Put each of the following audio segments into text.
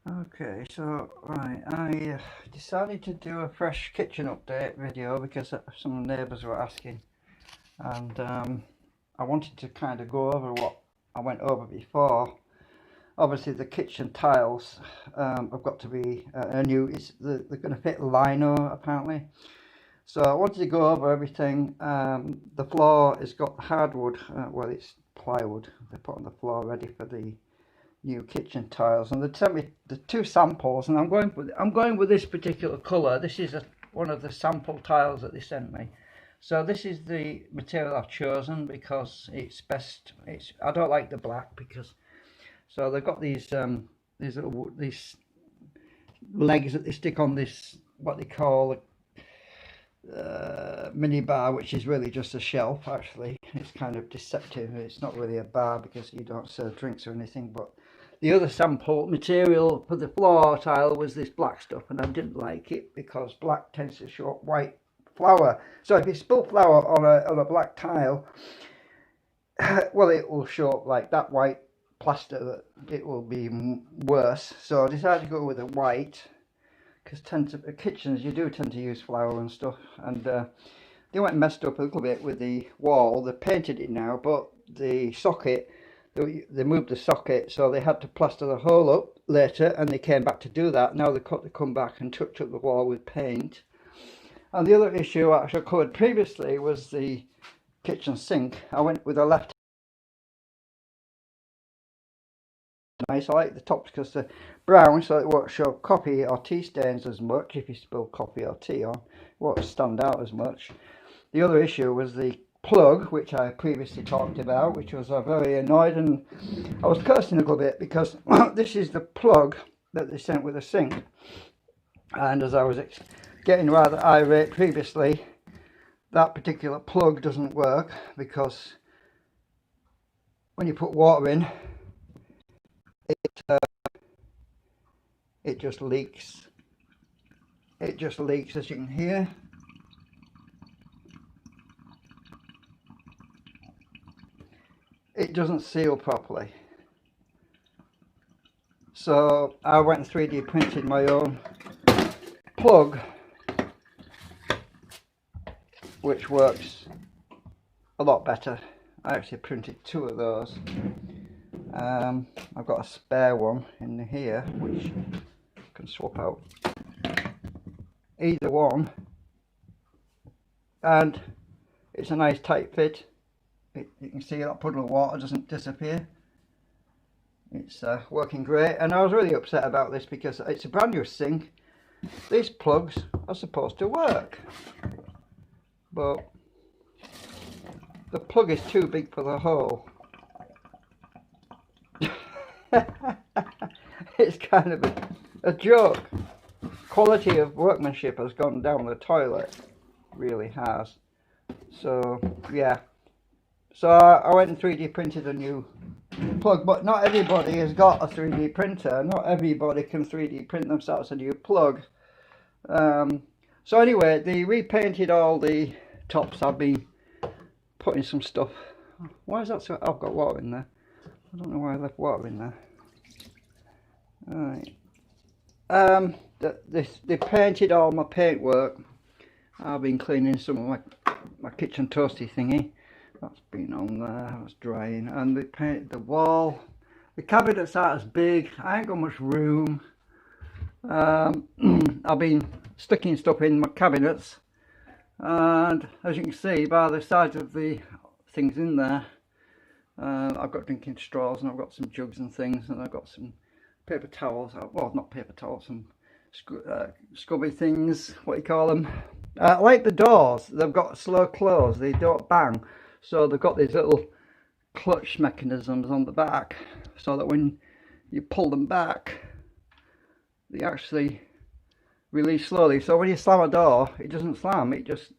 Okay, so right, I decided to do a fresh kitchen update video because some neighbours were asking, and I wanted to kind of go over what I went over before. Obviously, the kitchen tiles have got to be a new. They're going to fit lino apparently, so I wanted to go over everything. The floor has got hardwood, well, it's plywood. They put on the floor ready for the new kitchen tiles, and they sent me the two samples, and I'm going with this particular colour. This is one of the sample tiles that they sent me. So this is the material I've chosen because it's best. I don't like the black because so they've got these legs that they stick on this what they call mini bar, which is really just a shelf. Actually, it's kind of deceptive. It's not really a bar because you don't serve drinks or anything, but the other sample material for the floor tile was this black stuff, and I didn't like it because black tends to show up white flour. So if you spill flour on a black tile, well, it will show up like that white plaster. That it will be worse. So I decided to go with a white because kitchens you do tend to use flour and stuff, and they went messed up a little bit with the wall. They painted it now, but the socket, they moved the socket, so they had to plaster the hole up later, and they came back to do that. Now they come back and touched up the wall with paint. And the other issue I actually covered previously was the kitchen sink. I went with a left. Nice. I like the tops because they're brown, so it won't show coffee or tea stains as much. If you spill coffee or tea on, it won't stand out as much. The other issue was the plug, which I previously talked about, which was very annoyed, and I was cursing a little bit because this is the plug that they sent with the sink, and as I was getting rather irate previously, that particular plug doesn't work because when you put water in, it just leaks. It just leaks, as you can hear. It doesn't seal properly. So I went and 3D printed my own plug, which works a lot better. I actually printed two of those. I've got a spare one in here which I can swap out either one, and it's a nice tight fit. You can see that puddle of water doesn't disappear. It's working great, and I was really upset about this because it's a brand new sink. These plugs are supposed to work, but the plug is too big for the hole. It's kind of a joke. Quality of workmanship has gone down the toilet, really has. So yeah, so I went and 3D printed a new plug, but not everybody has got a 3D printer. Not everybody can 3D print themselves a new plug. So anyway, they repainted all the tops. I've been putting some stuff. Why is that so? I've got water in there. I don't know why I left water in there. Alright. They painted all my paintwork. I've been cleaning some of my kitchen toasty thingy. That's been on there, that's drying. And they painted the wall. The cabinets aren't as big. I ain't got much room. I've been sticking stuff in my cabinets. And as you can see by the size of the things in there, I've got drinking straws, and I've got some jugs and things, and I've got some paper towels. Well, not paper towels, some scrubby things, what you call them. Like the doors, they've got slow close, they don't bang. So they've got these little clutch mechanisms on the back, so that when you pull them back, they actually release slowly. So when you slam a door, it doesn't slam, it just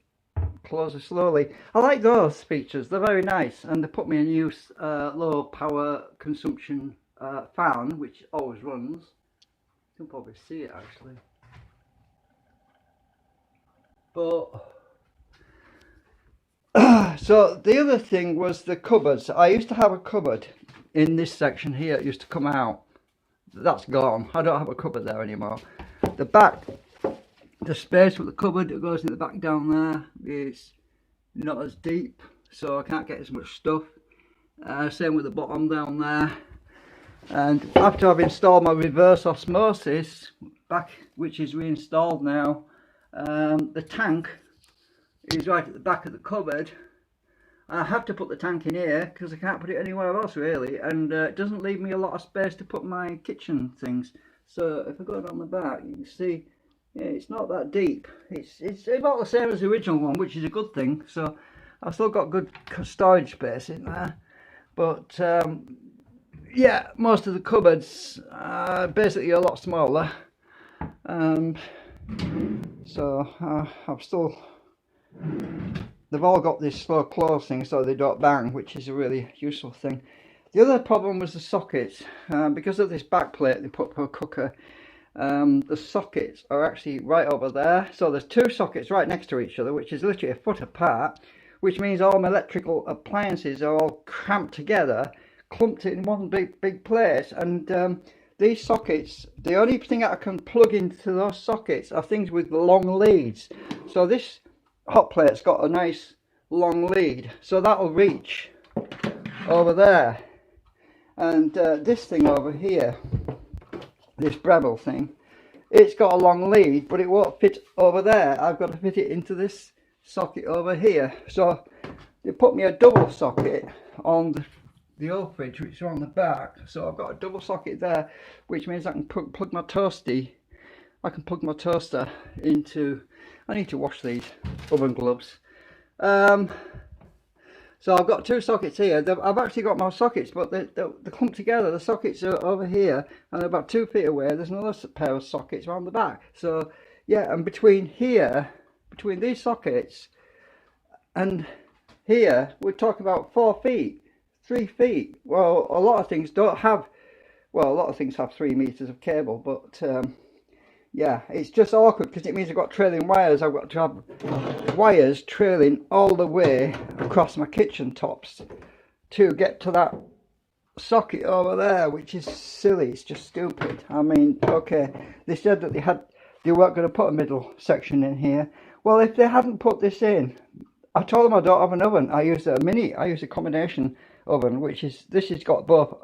closes slowly. I like those features, they're very nice. And they put me a new low power consumption fan, which always runs. You can probably see it actually. But so the other thing was the cupboards. I used to have a cupboard in this section here. It used to come out that's gone. I don't have a cupboard there anymore. The back, the space for the cupboard that goes in the back down there is not as deep, so I can't get as much stuff. Same with the bottom down there. And after I've installed my reverse osmosis back, which is reinstalled now, the tank is right at the back of the cupboard. I have to put the tank in here because I can't put it anywhere else really, and it doesn't leave me a lot of space to put my kitchen things. So if I go down the back, you can see, yeah, it's not that deep. It's about the same as the original one, which is a good thing. So I've still got good storage space in there, but yeah, most of the cupboards are basically a lot smaller. So I've still, they've all got this slow close thing so they don't bang, which is a really useful thing. The other problem was the sockets. Because of this back plate they put per cooker, the sockets are actually right over there. So there's two sockets right next to each other, which is literally a foot apart, which means all my electrical appliances are all cramped together, clumped in one big place. And these sockets, the only thing that I can plug into those sockets are things with long leads. So this hot plate's got a nice long lead, so that'll reach over there. And this thing over here, this Breville thing, it's got a long lead, but it won't fit over there. I've got to fit it into this socket over here. So they put me a double socket on the oil fridge, which is on the back. So I've got a double socket there, which means I can plug my toaster into, I need to wash these oven gloves. So I've got two sockets here. I've actually got my sockets, but they're clumped together. The sockets are over here, and about 2 feet away there's another pair of sockets around the back. So yeah, and between these sockets and here, we're talking about 4 feet, 3 feet. Well, a lot of things don't have, well, a lot of things have 3 meters of cable, but yeah, it's just awkward because it means I've got trailing wires. I've got to have wires trailing all the way across my kitchen tops to get to that socket over there, which is silly. It's just stupid. I mean, okay, they said that they weren't going to put a middle section in here. Well, if they hadn't put this in, I told them I don't have an oven. I use a combination oven, this has got both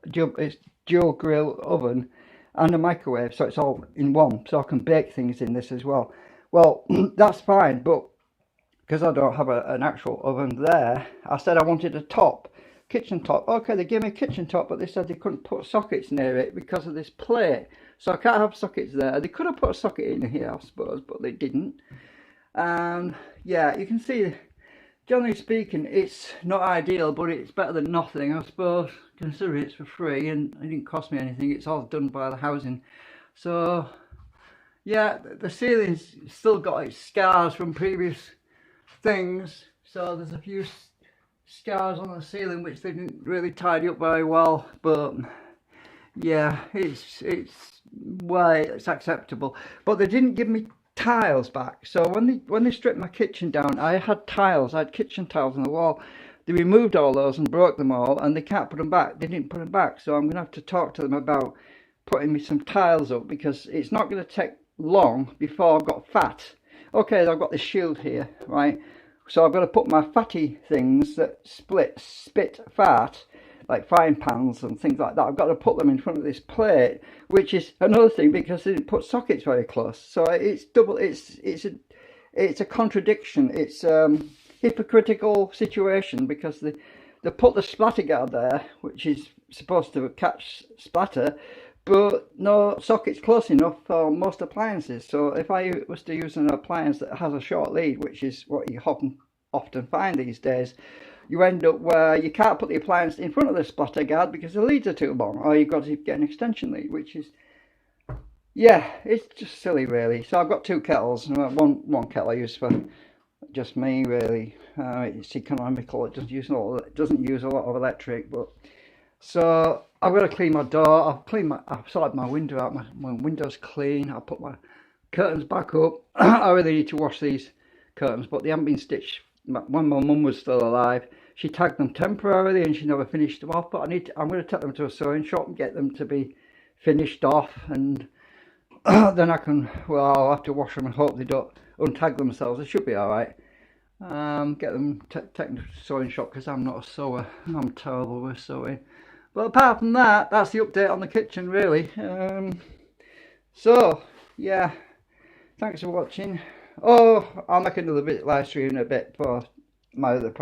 it's dual grill oven and a microwave, so it's all in one, so I can bake things in this as well. Well, that's fine, but because I don't have an actual oven there, I said I wanted a kitchen top. Okay, they gave me a kitchen top, but they said they couldn't put sockets near it because of this plate, so I can't have sockets there. They could have put a socket in here, I suppose, but they didn't. Yeah, you can see, generally speaking, it's not ideal, but it's better than nothing, I suppose, considering it's for free and it didn't cost me anything. It's all done by the housing. So yeah, the ceiling's still got its scars from previous things, so there's a few scars on the ceiling which they didn't really tidy up very well, but yeah, it's acceptable. But they didn't give me tiles back. So when they stripped my kitchen down, I had kitchen tiles on the wall. They removed all those and broke them all, and they can't put them back. They didn't put them back, so I'm gonna have to talk to them about putting me some tiles up, because it's not going to take long before I've got fat. Okay, I've got this shield here, right? So I've got to put my fatty things that spit fat, like frying pans and things like that. I've got to put them in front of this plate, which is another thing because they didn't put sockets very close. So it's double. It's a contradiction. It's hypocritical situation, because they put the splatter guard there, which is supposed to catch splatter, but no sockets close enough for most appliances. So if I was to use an appliance that has a short lead, which is what you often find these days, you end up where you can't put the appliance in front of the splatter guard because the leads are too long, or you've got to get an extension lead, which is, yeah, it's just silly really. So I've got two kettles, and one kettle I use for just me really. It's economical. It doesn't use a lot of electric. But so I've got to clean my door. I've sorted my window out. My window's clean. I'll put my curtains back up. I really need to wash these curtains, but they haven't been stitched. When my mum was still alive, she tagged them temporarily and she never finished them off. But I'm going to take them to a sewing shop and get them to be finished off, and then I can, well, I'll have to wash them and hope they don't untag themselves. They should be alright. Get them taken to the sewing shop because I'm not a sewer. I'm terrible with sewing. But apart from that, that's the update on the kitchen really. So yeah, thanks for watching. Oh, I'll make another live stream in a bit for my other project.